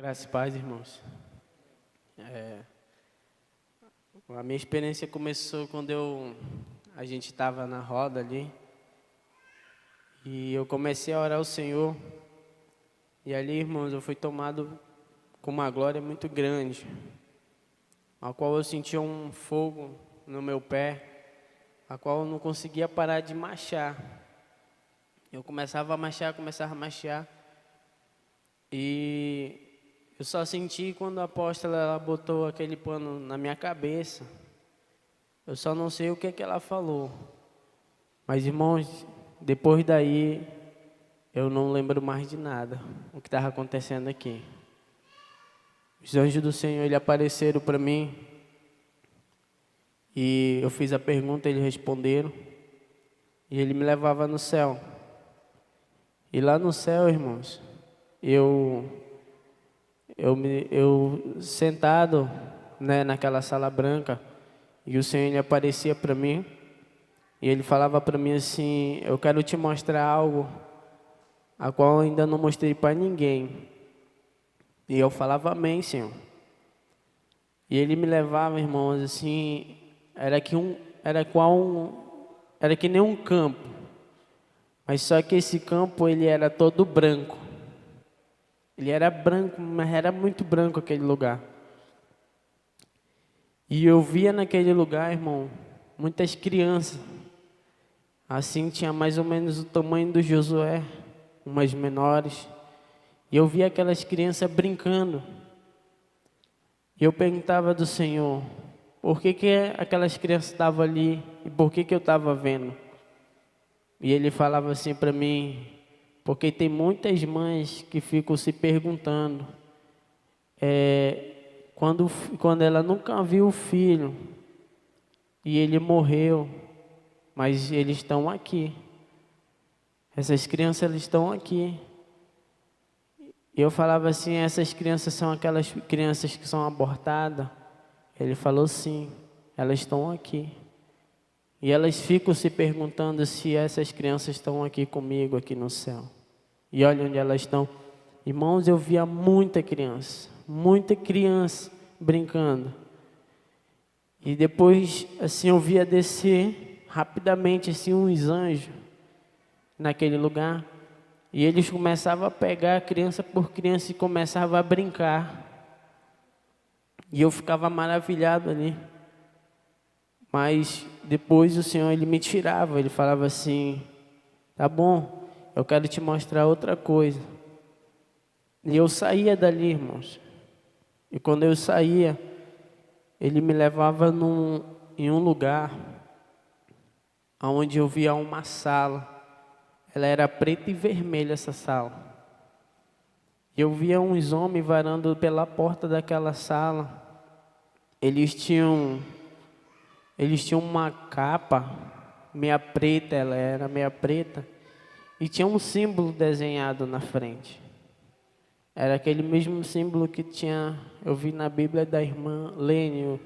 Graças e paz, irmãos. A minha experiência começou quando a gente estava na roda ali e eu comecei a orar ao Senhor. E ali, irmãos, eu fui tomado com uma glória muito grande, a qual eu sentia um fogo no meu pé, a qual eu não conseguia parar de marchar. Eu começava a marchar, e eu só senti quando a apóstola ela botou aquele pano na minha cabeça. Eu só não sei o que ela falou. Mas, irmãos, depois daí, eu não lembro mais de nada, o que estava acontecendo aqui. Os anjos do Senhor, eles apareceram para mim. E eu fiz a pergunta, eles responderam. E ele me levava no céu. E lá no céu, irmãos, eu sentado, né, naquela sala branca, e o Senhor ele aparecia para mim, e ele falava para mim assim: eu quero te mostrar algo, a qual eu ainda não mostrei para ninguém. E eu falava: amém, Senhor. E ele me levava, irmãos, assim, era que nem um campo, mas só que esse campo ele era todo branco. Ele era branco, mas era muito branco aquele lugar. E eu via naquele lugar, irmão, muitas crianças. Assim, tinha mais ou menos o tamanho do Josué, umas menores. E eu via aquelas crianças brincando. E eu perguntava do Senhor, por que aquelas crianças estavam ali e por que eu estava vendo? E ele falava assim para mim: porque tem muitas mães que ficam se perguntando, quando ela nunca viu o filho e ele morreu, mas eles estão aqui. Essas crianças elas estão aqui. E eu falava assim: essas crianças são aquelas crianças que são abortadas? Ele falou: sim, elas estão aqui. E elas ficam se perguntando se essas crianças estão aqui comigo, aqui no céu. E olha onde elas estão. Irmãos, eu via muita criança brincando. E depois, assim, eu via descer rapidamente, assim, uns anjos naquele lugar. E eles começavam a pegar criança por criança e começavam a brincar. E eu ficava maravilhado ali. Mas depois o Senhor, ele me tirava, ele falava assim: tá bom, eu quero te mostrar outra coisa. E eu saía dali, irmãos. E quando eu saía, ele me levava em um lugar onde eu via uma sala. Ela era preta e vermelha, essa sala. Eu via uns homens varando pela porta daquela sala. Eles tinham uma capa meia preta, ela era meia preta, e tinha um símbolo desenhado na frente. Era aquele mesmo símbolo que eu vi na Bíblia da irmã Lênio.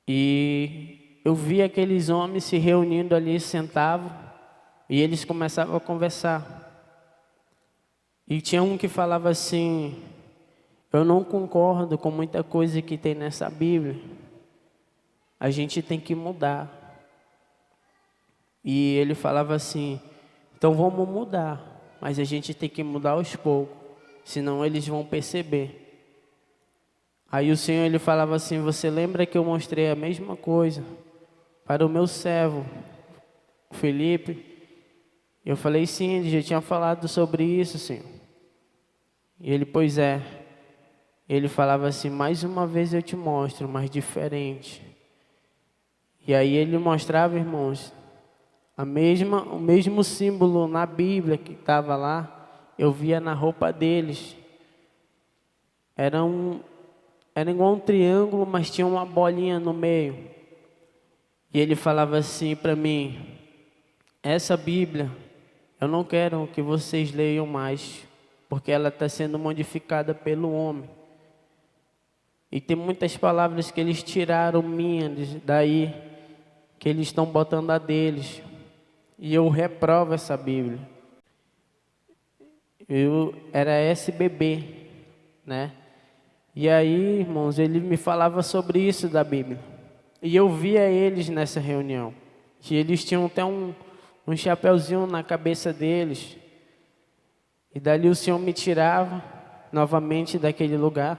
E eu vi aqueles homens se reunindo ali, sentavam, e eles começavam a conversar. E tinha um que falava assim: eu não concordo com muita coisa que tem nessa Bíblia. A gente tem que mudar. E ele falava assim: então vamos mudar. Mas a gente tem que mudar aos poucos, senão eles vão perceber. Aí o Senhor ele falava assim: você lembra que eu mostrei a mesma coisa para o meu servo Felipe? Eu falei: sim, ele já tinha falado sobre isso, Senhor. E ele: pois é. Ele falava assim: mais uma vez eu te mostro, mas diferente. E aí ele mostrava, irmãos, o mesmo símbolo na Bíblia que estava lá, eu via na roupa deles. Era igual um triângulo, mas tinha uma bolinha no meio. E ele falava assim para mim: essa Bíblia, eu não quero que vocês leiam mais, porque ela está sendo modificada pelo homem. E tem muitas palavras que eles tiraram minhas daí, que eles estão botando a deles. E eu reprovo essa Bíblia. Eu era SBB, né? E aí, irmãos, ele me falava sobre isso da Bíblia. E eu via eles nessa reunião, que eles tinham até um chapeuzinho na cabeça deles. E dali o Senhor me tirava novamente daquele lugar.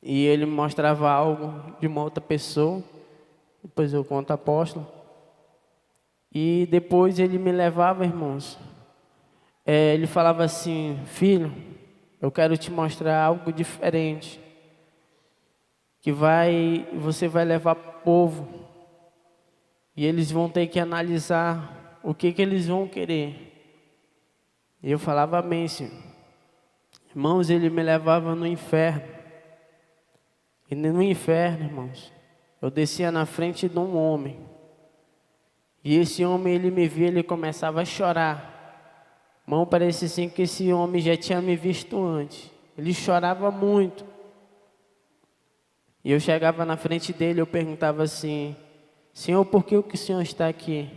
E ele me mostrava algo de uma outra pessoa. Depois eu conto apóstolo. E depois ele me levava, irmãos. Ele falava assim: filho, eu quero te mostrar algo diferente. Que você vai levar para o povo. E eles vão ter que analisar o que eles vão querer. E eu falava amém, Senhor. Irmãos, ele me levava no inferno. E no inferno, irmãos, eu descia na frente de um homem. E esse homem, ele me via, ele começava a chorar. Irmão, parecia assim que esse homem já tinha me visto antes. Ele chorava muito. E eu chegava na frente dele, eu perguntava assim: Senhor, por que o Senhor está aqui?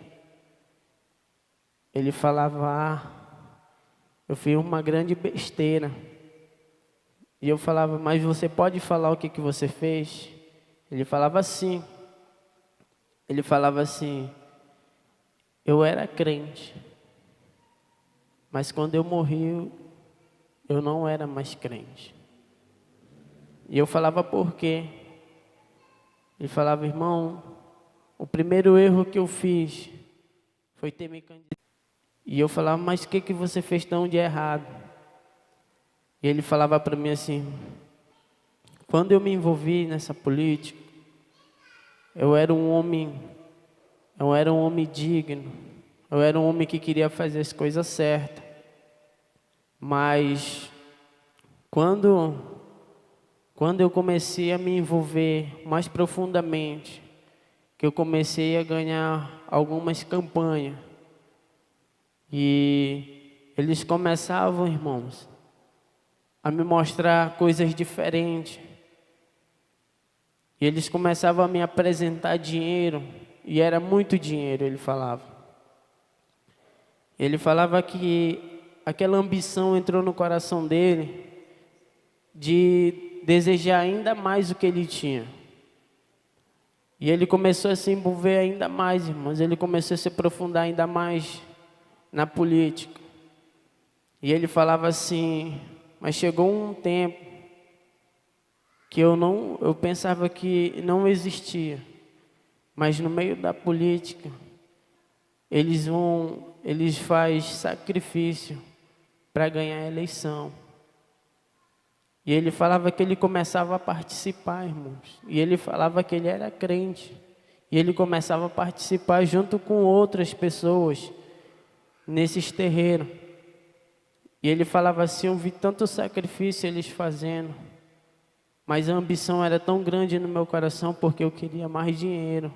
Ele falava: eu fiz uma grande besteira. E eu falava: mas você pode falar o que você fez? Ele falava assim. Ele falava assim: eu era crente. Mas quando eu morri, eu não era mais crente. E eu falava: por quê? Ele falava: irmão, o primeiro erro que eu fiz foi ter me candidatado. E eu falava: mas o que você fez tão de errado? E ele falava para mim assim: quando eu me envolvi nessa política, eu era um homem digno, eu era um homem que queria fazer as coisas certas. Mas quando eu comecei a me envolver mais profundamente, que eu comecei a ganhar algumas campanhas, e eles começavam, irmãos, a me mostrar coisas diferentes. E eles começavam a me apresentar dinheiro, e era muito dinheiro, ele falava. Ele falava que aquela ambição entrou no coração dele de desejar ainda mais o que ele tinha. E ele começou a se envolver ainda mais, irmãos. Ele começou a se aprofundar ainda mais na política. E ele falava assim: mas chegou um tempo que eu pensava que não existia. Mas no meio da política, eles fazem sacrifício para ganhar a eleição. E ele falava que ele começava a participar, irmãos. E ele falava que ele era crente. E ele começava a participar junto com outras pessoas nesses terreiros. E ele falava assim: eu vi tanto sacrifício eles fazendo, mas a ambição era tão grande no meu coração porque eu queria mais dinheiro.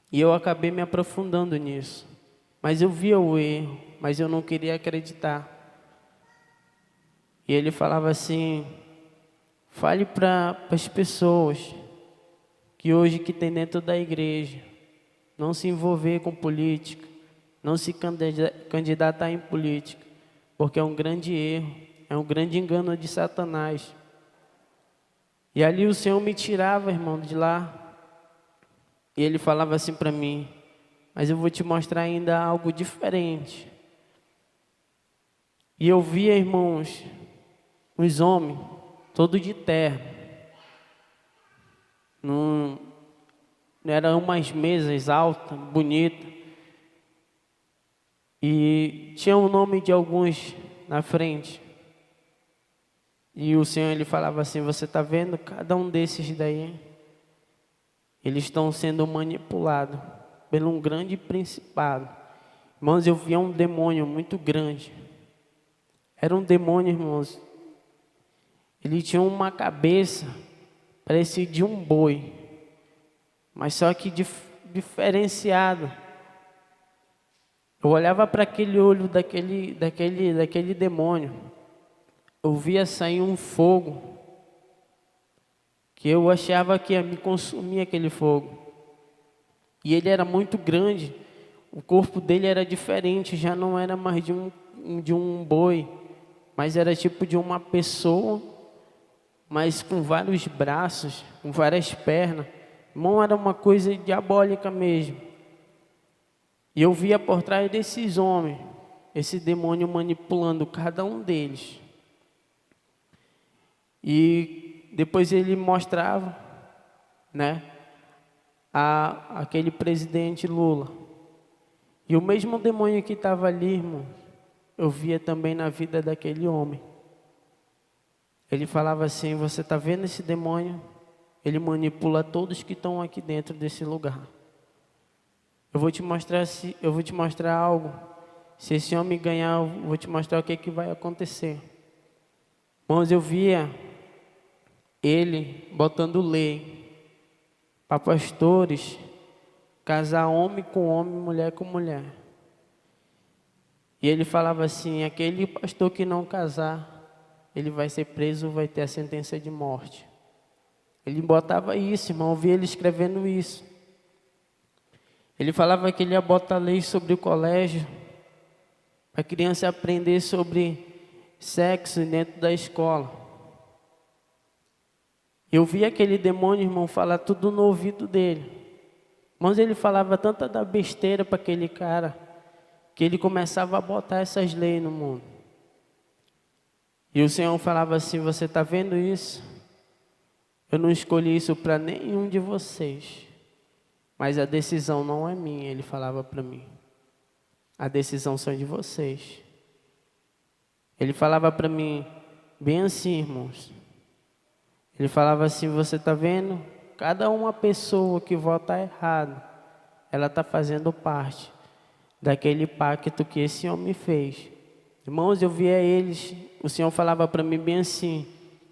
E eu acabei me aprofundando nisso. Mas eu via o erro, mas eu não queria acreditar. E ele falava assim: fale para as pessoas que hoje que tem dentro da igreja, não se envolver com política, não se candidatar em política, porque é um grande erro, é um grande engano de Satanás. E ali o Senhor me tirava, irmão, de lá. E ele falava assim para mim: mas eu vou te mostrar ainda algo diferente. E eu via, irmãos, os homens, todos de terno. Não eram umas mesas altas, bonitas. E tinha o nome de alguns na frente. E o Senhor, ele falava assim: você está vendo cada um desses daí? Eles estão sendo manipulados por um grande principado. Irmãos, eu via um demônio muito grande. Era um demônio, irmãos. Ele tinha uma cabeça, parecia de um boi, mas só que diferenciado. Eu olhava para aquele olho daquele demônio, eu via sair um fogo, que eu achava que ia me consumir aquele fogo. E ele era muito grande. O corpo dele era diferente, já não era mais de um boi, mas era tipo de uma pessoa, mas com vários braços, com várias pernas. Irmão, era uma coisa diabólica mesmo. E eu via por trás desses homens, esse demônio manipulando cada um deles. E depois ele mostrava, né, aquele presidente Lula. E o mesmo demônio que estava ali, irmão, eu via também na vida daquele homem. Ele falava assim: você está vendo esse demônio? Ele manipula todos que estão aqui dentro desse lugar. Eu vou te mostrar algo. Se esse homem ganhar, eu vou te mostrar o que vai acontecer. Irmãos, eu via ele botando lei para pastores casar homem com homem, mulher com mulher. E ele falava assim: aquele pastor que não casar, ele vai ser preso, vai ter a sentença de morte. Ele botava isso, irmão, eu via ele escrevendo isso. Ele falava que ele ia botar lei sobre o colégio, para a criança aprender sobre sexo dentro da escola. Eu vi aquele demônio, irmão, falar tudo no ouvido dele. Mas ele falava tanta da besteira para aquele cara, que ele começava a botar essas leis no mundo. E o Senhor falava assim: você está vendo isso? Eu não escolhi isso para nenhum de vocês, mas a decisão não é minha, ele falava para mim. A decisão são de vocês. Ele falava para mim, bem assim, irmãos. Ele falava assim: você está vendo? Cada uma pessoa que vota errado, ela está fazendo parte daquele pacto que esse homem fez. Irmãos, eu via eles, o Senhor falava para mim bem assim,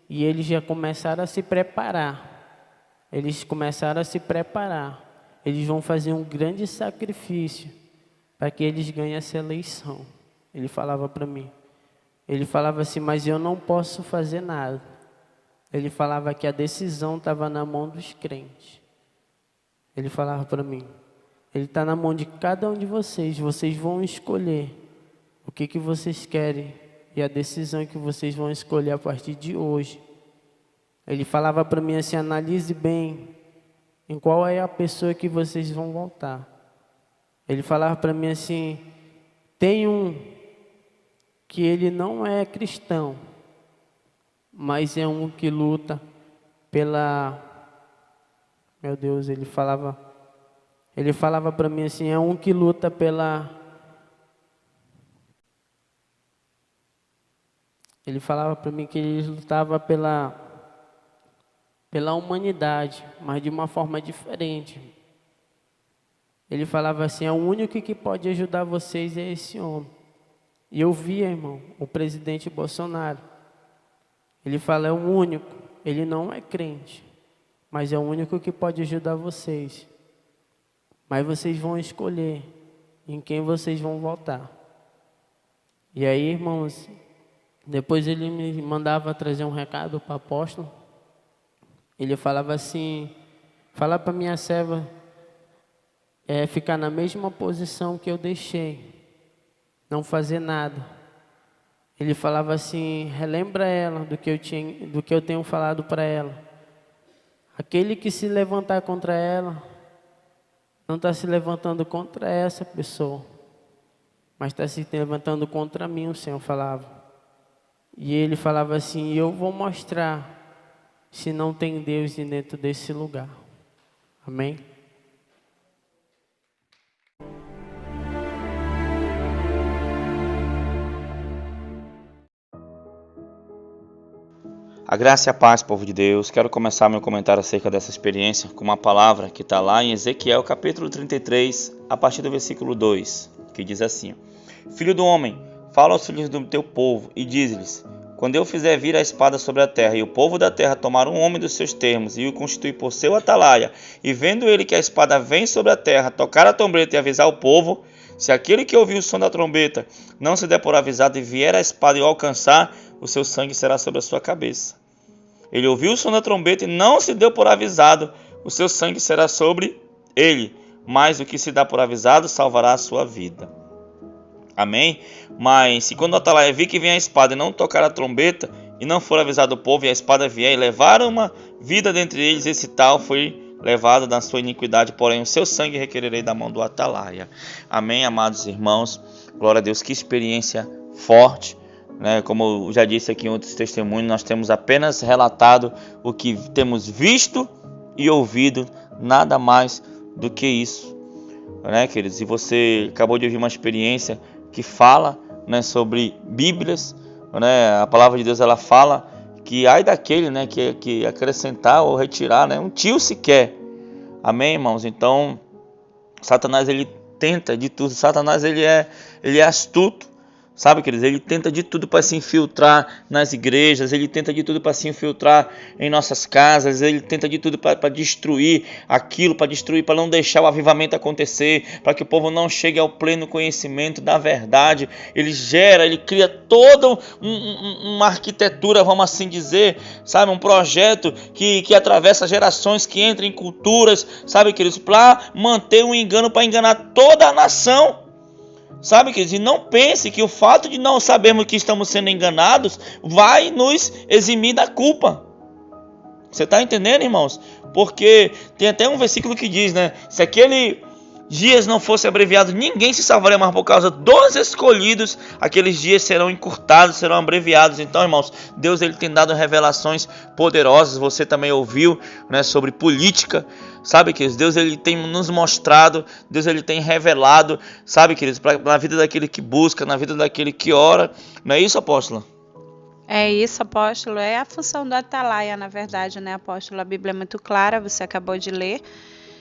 e eles já começaram a se preparar. Eles começaram a se preparar. Eles vão fazer um grande sacrifício para que eles ganhem essa eleição. Ele falava para mim. Ele falava assim: mas eu não posso fazer nada. Ele falava que a decisão estava na mão dos crentes. Ele falava para mim: ele está na mão de cada um de vocês. Vocês vão escolher o que vocês querem e a decisão que vocês vão escolher a partir de hoje. Ele falava para mim assim: analise bem em qual é a pessoa que vocês vão votar. Ele falava para mim assim: tem um que ele não é cristão, mas é um que luta pela... Meu Deus, ele falava para mim assim: é um que luta pela... Ele falava para mim que ele lutava pela humanidade, mas de uma forma diferente. Ele falava assim: é o único que pode ajudar vocês é esse homem. E eu via, irmão, o presidente Bolsonaro. Ele fala: é o único, ele não é crente, mas é o único que pode ajudar vocês. Mas vocês vão escolher em quem vocês vão votar. E aí, irmãos, depois ele me mandava trazer um recado para o apóstolo. Ele falava assim: fala para minha serva ficar na mesma posição que eu deixei, não fazer nada. Ele falava assim: relembra ela do que eu tenho falado para ela. Aquele que se levantar contra ela, não está se levantando contra essa pessoa, mas está se levantando contra mim, o Senhor falava. E ele falava assim: eu vou mostrar se não tem Deus dentro desse lugar. Amém? A graça e a paz, povo de Deus. Quero começar meu comentário acerca dessa experiência com uma palavra que está lá em Ezequiel, capítulo 33, a partir do versículo 2, que diz assim: Filho do homem, fala aos filhos do teu povo e diz-lhes: quando eu fizer vir a espada sobre a terra, e o povo da terra tomar um homem dos seus termos, e o constituir por seu atalaia, e vendo ele que a espada vem sobre a terra, tocar a trombeta e avisar o povo, se aquele que ouviu o som da trombeta não se der por avisado e vier a espada e o alcançar, o seu sangue será sobre a sua cabeça. Ele ouviu o som da trombeta e não se deu por avisado, o seu sangue será sobre ele. mas o que se dá por avisado salvará a sua vida. Amém? Mas se quando o atalaia vir que vem a espada e não tocar a trombeta, e não for avisado o povo, e a espada vier e levar uma vida dentre eles, esse tal foi levado na sua iniquidade, porém o seu sangue requererei da mão do atalaia. Amém, amados irmãos? Glória a Deus, que experiência forte, né? Como eu já disse aqui em outros testemunhos, nós temos apenas relatado o que temos visto e ouvido, nada mais do que isso, né, queridos? E você acabou de ouvir uma experiência que fala, né, sobre Bíblias, né? A palavra de Deus, ela fala que ai daquele, né, que acrescentar ou retirar, né, um tio sequer. Amém, irmãos? Então, Satanás, ele tenta de tudo. Satanás, ele é astuto. Sabe, queridos, ele tenta de tudo para se infiltrar nas igrejas, ele tenta de tudo para se infiltrar em nossas casas, ele tenta de tudo para destruir aquilo, para não deixar o avivamento acontecer, para que o povo não chegue ao pleno conhecimento da verdade. Ele cria toda uma arquitetura, vamos assim dizer, sabe, um projeto que atravessa gerações, que entra em culturas, sabe, queridos, para manter um engano, para enganar toda a nação. Sabe, queridos, e não pense que o fato de não sabermos que estamos sendo enganados vai nos eximir da culpa. Você está entendendo, irmãos? Porque tem até um versículo que diz, né? Se aquele dias não fosse abreviado, ninguém se salvaria, mas por causa dos escolhidos, aqueles dias serão encurtados, serão abreviados. Então, irmãos, Deus, ele tem dado revelações poderosas. Você também ouviu, né, sobre política. Sabe, queridos, Deus, ele tem nos mostrado, Deus, ele tem revelado, sabe, queridos, na vida daquele que busca, na vida daquele que ora. Não é isso, apóstolo? É isso, apóstolo. É a função do atalaia, na verdade, né, apóstolo? A Bíblia é muito clara, você acabou de ler,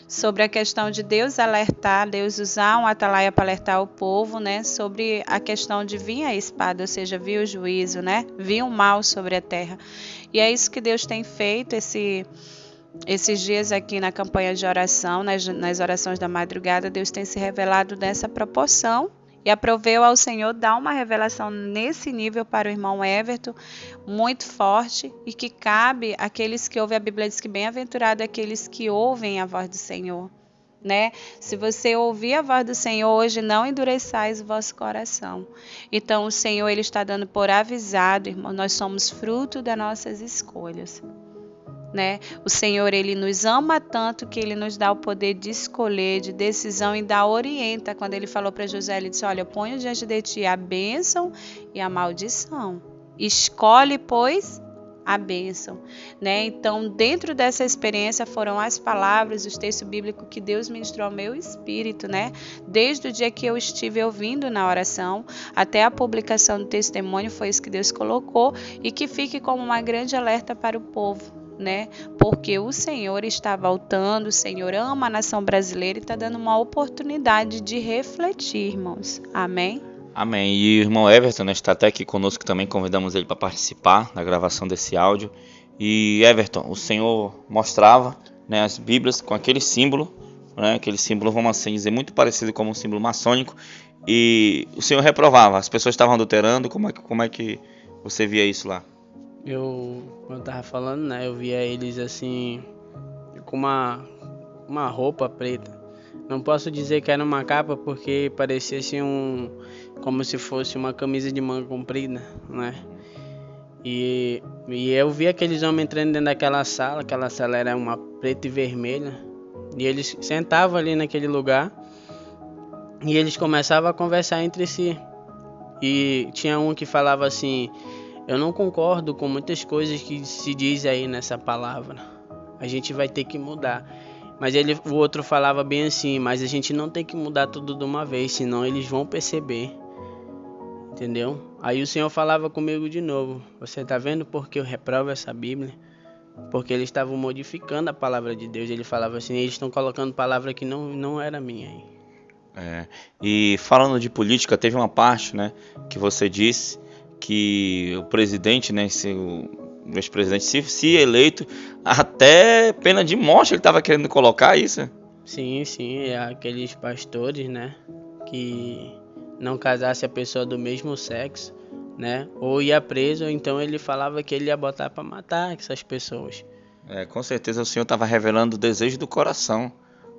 sobre a questão de Deus alertar, Deus usar um atalaia para alertar o povo, né, sobre a questão de vir a espada, ou seja, vir o juízo, né, vir o mal sobre a terra. E é isso que Deus tem feito esses dias aqui na campanha de oração, nas orações da madrugada. Deus tem se revelado nessa proporção. E aproveu ao Senhor dar uma revelação nesse nível para o irmão Everton, muito forte, e que cabe àqueles que ouvem. A Bíblia diz que bem-aventurado aqueles que ouvem a voz do Senhor, né? Se você ouvir a voz do Senhor hoje, não endureçais o vosso coração. Então o Senhor, ele está dando por avisado, irmão, nós somos fruto das nossas escolhas. Né? O Senhor, ele nos ama tanto que ele nos dá o poder de escolher, de decisão, e dá orienta. Quando ele falou para José, ele disse: olha, eu ponho diante de ti a bênção e a maldição. Escolhe, pois, a bênção. Né? Então, dentro dessa experiência foram as palavras, os textos bíblicos que Deus ministrou ao meu espírito, né? Desde o dia que eu estive ouvindo na oração até a publicação do testemunho, foi isso que Deus colocou, e que fique como uma grande alerta para o povo. Né? Porque o Senhor está voltando, o Senhor ama a nação brasileira e está dando uma oportunidade de refletir, irmãos. Amém? Amém. E o irmão Everton, né, está até aqui conosco também, convidamos ele para participar da gravação desse áudio. E Everton, o Senhor mostrava, né, as Bíblias com aquele símbolo, né, aquele símbolo, vamos assim dizer, muito parecido com um símbolo maçônico, e o Senhor reprovava, as pessoas estavam adulterando. Como é que você via isso lá? Quando eu tava falando, né, eu via eles assim, com uma roupa preta. Não posso dizer que era uma capa, porque parecia assim como se fosse uma camisa de manga comprida, né? E eu vi aqueles homens entrando dentro daquela sala. Aquela sala era uma preta e vermelha, e eles sentavam ali naquele lugar e eles começavam a conversar entre si. E tinha um que falava assim: eu não concordo com muitas coisas que se diz aí nessa palavra. A gente vai ter que mudar. Mas o outro falava bem assim: mas a gente não tem que mudar tudo de uma vez, senão eles vão perceber. Entendeu? Aí o Senhor falava comigo de novo: você tá vendo porque eu reprovo essa Bíblia? Porque eles estavam modificando a palavra de Deus. Ele falava assim: eles estão colocando palavra que não era minha aí. E falando de política, teve uma parte, né, que você disse que o presidente, né, o ex-presidente, se eleito, até pena de morte ele estava querendo colocar isso. Sim, aqueles pastores, né, que não casasse a pessoa do mesmo sexo, né, ou ia preso, ou então ele falava que ele ia botar para matar essas pessoas. Com certeza o Senhor estava revelando o desejo do coração,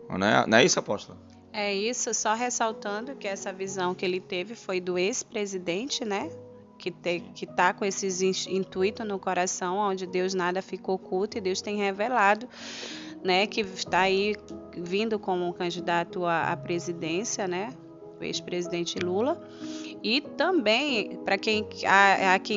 Não é isso, apóstolo? É isso, só ressaltando que essa visão que ele teve foi do ex-presidente, né? Que está com esses intuitos no coração, onde Deus nada ficou oculto e Deus tem revelado, né? Que está aí vindo como candidato à presidência, né? O ex-presidente Lula. E também, para quem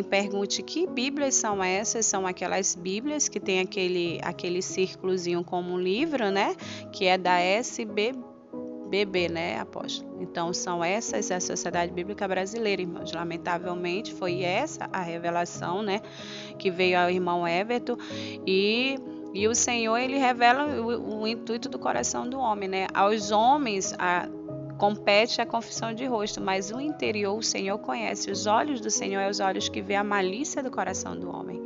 pergunte que Bíblias são essas, são aquelas Bíblias que tem aquele círculozinho como um livro, né? Que é da SBBB, né, apóstolo? Então, são essas a Sociedade Bíblica Brasileira, irmãos. Lamentavelmente, foi essa a revelação, né? Que veio ao irmão Everton e o Senhor, ele revela o intuito do coração do homem, né? Aos homens, compete a confissão de rosto, mas o interior o Senhor conhece. Os olhos do Senhor é os olhos que vê a malícia do coração do homem.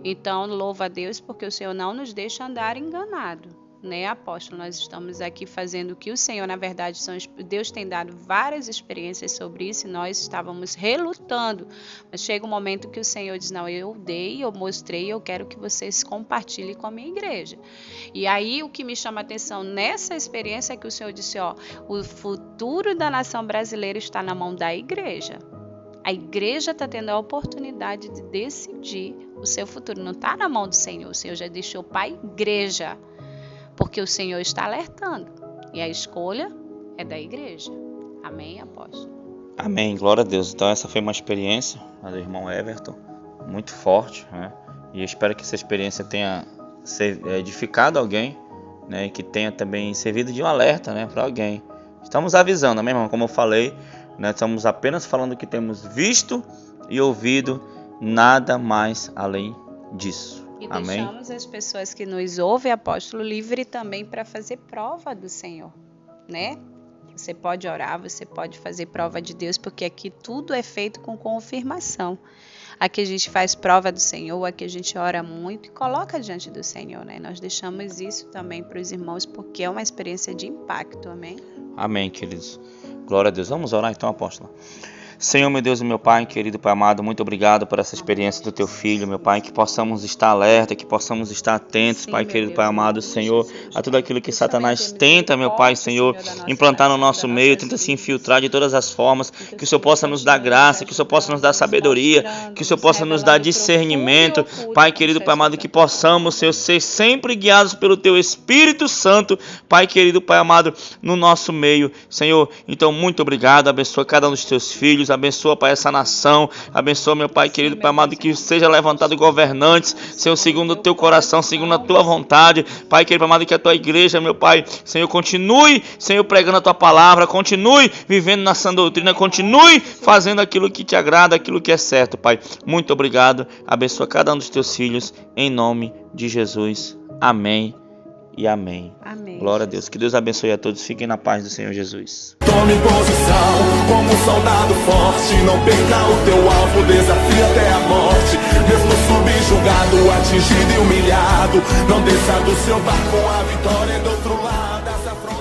Então, louva a Deus porque o Senhor não nos deixa andar enganado, né, apóstolo? Nós estamos aqui fazendo o que o Senhor, na verdade, Deus tem dado várias experiências sobre isso e nós estávamos relutando, mas chega um momento que o Senhor diz, não, eu dei, eu mostrei, eu quero que vocês compartilhem com a minha igreja. E aí o que me chama a atenção nessa experiência é que o Senhor disse, o futuro da nação brasileira está na mão da igreja. A igreja está tendo a oportunidade de decidir o seu futuro, não está na mão do Senhor, o Senhor já deixou para a igreja, porque o Senhor está alertando. E a escolha é da igreja. Amém, apóstolo? Amém, glória a Deus. Então essa foi uma experiência do irmão Everton, muito forte, né? E eu espero que essa experiência tenha edificado alguém, né? E que tenha também servido de um alerta, né, para alguém. Estamos avisando, amém, irmão? Como eu falei, né, estamos apenas falando o que temos visto e ouvido, nada mais além disso. E amém? Deixamos as pessoas que nos ouvem, apóstolo, livre também para fazer prova do Senhor, né? Você pode orar, você pode fazer prova de Deus, porque aqui tudo é feito com confirmação. Aqui a gente faz prova do Senhor, aqui a gente ora muito e coloca diante do Senhor, né? Nós deixamos isso também para os irmãos, porque é uma experiência de impacto, amém? Amém, queridos. Glória a Deus. Vamos orar então, apóstolo. Senhor, meu Deus e meu Pai, querido Pai amado, muito obrigado por essa experiência do Teu Filho, meu Pai, que possamos estar alerta, que possamos estar atentos, Pai, querido Pai amado, Senhor, a tudo aquilo que Satanás tenta, meu Pai, Senhor, implantar no nosso meio, tenta se infiltrar de todas as formas, que o Senhor possa nos dar graça, que o Senhor possa nos dar sabedoria, que o Senhor possa nos dar discernimento, Pai, querido Pai amado, que possamos, Senhor, ser sempre guiados pelo Teu Espírito Santo, Pai, querido Pai amado, no nosso meio, Senhor. Então, muito obrigado, abençoa cada um dos Teus filhos, abençoa, Pai, essa nação, abençoa, meu Pai querido, Pai amado, que seja levantado governantes, Senhor, segundo o Teu coração, segundo a Tua vontade, Pai querido, Pai amado, que a Tua igreja, meu Pai, Senhor, continue, Senhor, pregando a Tua palavra, continue vivendo na sã doutrina, continue fazendo aquilo que Te agrada, aquilo que é certo, Pai. Muito obrigado, abençoa cada um dos Teus filhos, em nome de Jesus. Amém e amém. Amém. Glória a Deus. Que Deus abençoe a todos. Fiquem na paz do Senhor Jesus. Tome posição como um soldado forte. Não perca o teu alvo, desafie até a morte. Mesmo subjugado, atingido e humilhado, não desça do seu barco, a vitória é do outro lado dessa fronteira.